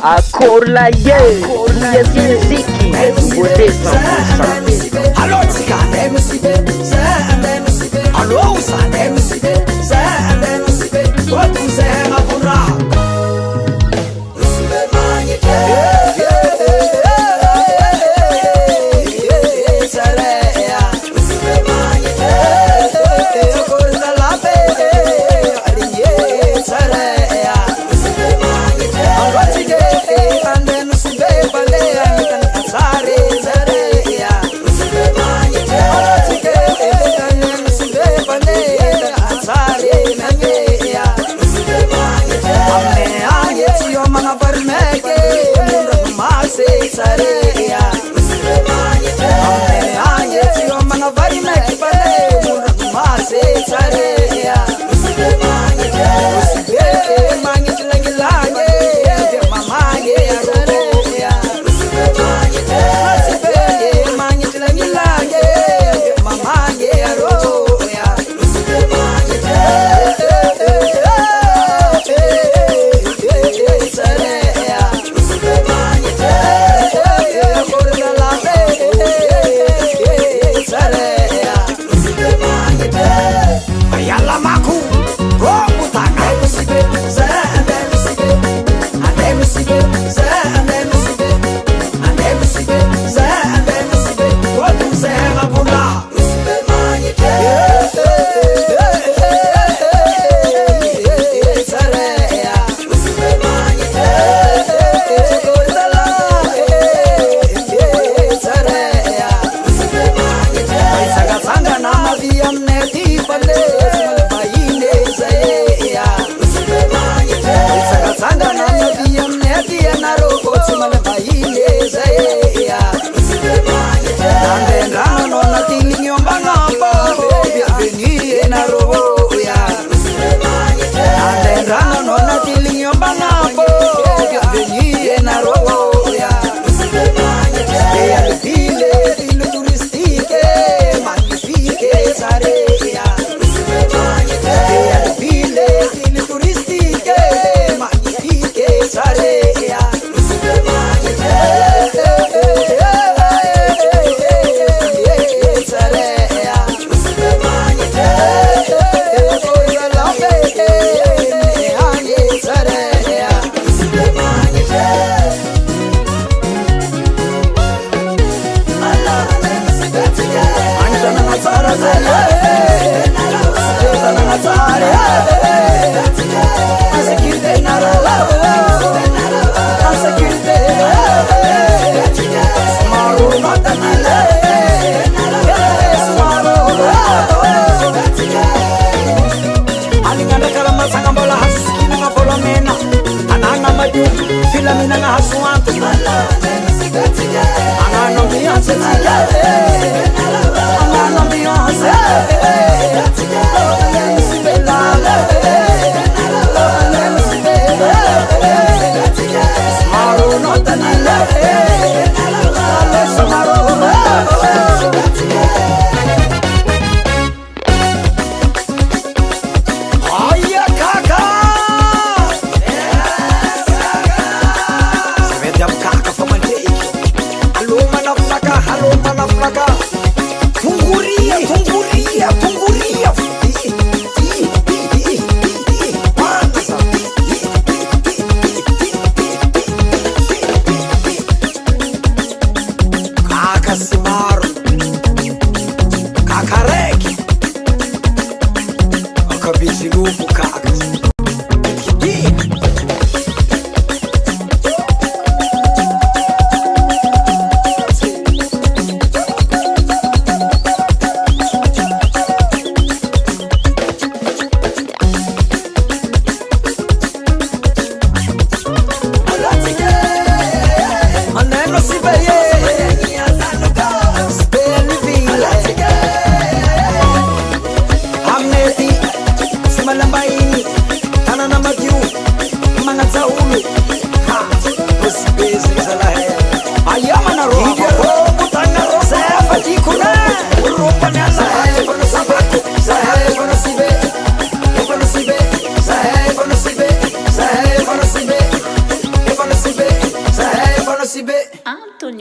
Akorlaye, Ziki, Bodesa. Allo, Zikane, Musibe, Zane, Musibe, Allo, Zane, Musibe, Zane, Musibe, what is there, Abura? Musibe, Manike, Zarea, Musibe, Manike, Corda Labe, Ariye, Zarea, Musibe, Manike, Alwatike, and then Musibe, Balea, and Sare, Zarea, Musibe, Manike, Alwatike, and then Musibe, Balea, and Sare, Nangea, Musibe, Manike, Ame, Yo Manabarmeke, Mase, Zarea, Musibe, Manike, Ame, Yo Manabarmeke, Mase, Zarea, Musibe, Manike, Musibe, Manike, Langilange, Mamage, Zarea, Musibe, Manike, Musibe, Manike, Langilange, Mamage, Roya, Musibe, Manike, Zarea, Musibe, Manike, Corda Labe, Zarea, Musibe, Manike, Ayala Maku, Romutana, Musibe, Zane, Musibe, Ane Musibe, Zane, Musibe, Ane Musibe, Zane, Musibe, what is there, Abula? Musibe, Manike, Zarea, Musibe, Manike, Corda Labe, Zarea, Musibe, Manike, Saga na Maviam Neti Pale, Baine Zaya, Musibe, Manike, Saga na Maviam Neti Naroko, Baine Zaya, Musibe, Manike, Nande Rano Natili Yombanga, Veni Naroya, Musibe, Manike, Nande Rano Natili Yombanga, Veni Naroya, Musibe, Manike, File turistique, magnifique, Zarea, Musibe, Manike, File turistique, magnifique, Zarea, Musibe, Manike, Zarea, Musibe, Manike, Corda Labe, Zarea, Musibe, Manike, Anjana Nazara Zaya, Anjana Nazara, Asakirte Narala, Asakirte, Smaru Matanile, Smaru, Alingana Kalama Sangambola Haskina Polomena, Ananga Madu, Filamina Hasuantu, Anano Beyonce, Anano Beyonce, Smaru Notanile, Smaru, Aya Kaka, Svedam Kaka for my day. Hello, man of Flaka. Tunguria. Kaka Simaru, Kakareki, Akabizi Lupu Kaka.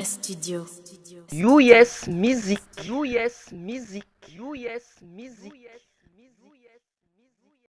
Studio. US Music. US Music. US Music.